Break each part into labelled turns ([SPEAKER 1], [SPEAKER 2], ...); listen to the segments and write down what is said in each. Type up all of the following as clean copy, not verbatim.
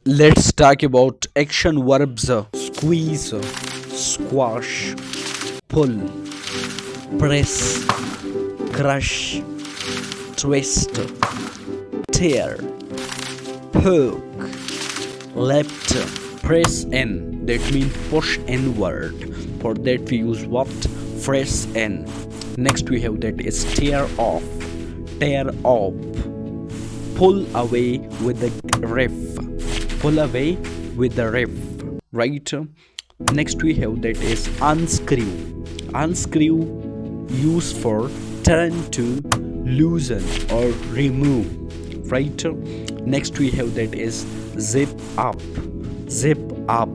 [SPEAKER 1] Let's talk about action verbs: squeeze, squash, pull, press, crush, twist, tear, poke, lift, press in. That means push inward. For that we use what? Press in. Next we have that is tear off, tear off, pull away with the riff, pull away with the riff, right? Next we have that is unscrew, unscrew used for turn to loosen or remove, right? Next we have that is zip up, zip up,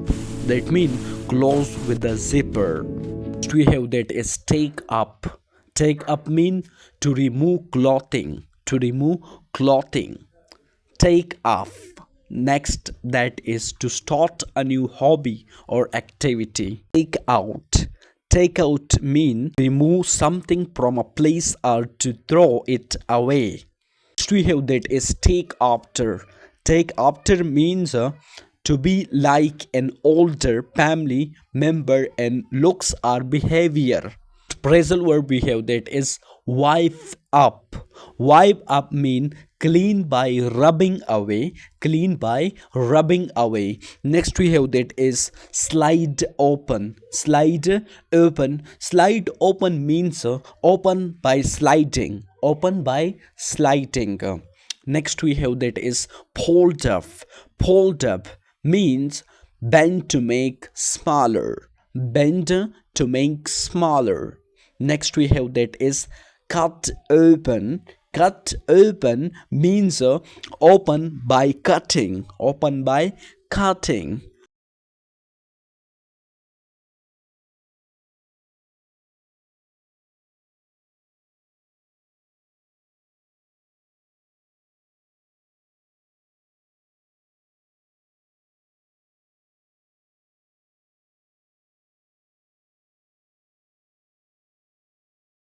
[SPEAKER 1] that means close with the zipper. Next we have that is take up, take up mean to remove clothing, to remove clothing, take off. Next, that is to start a new hobby or activity. Take out mean remove something from a place or to throw it away. Next we have that is take after. Take after means to be like an older family member in looks or behavior. Phrasal verb we have that is wipe up. Wipe up mean clean by rubbing away, clean by rubbing away. Next we have that is slide open, slide open. Slide open means open by sliding, open by sliding. Next we have that is fold up. Fold up means bend to make smaller, bend to make smaller. Next we have that is cut open. Cut open means open by cutting, open by cutting.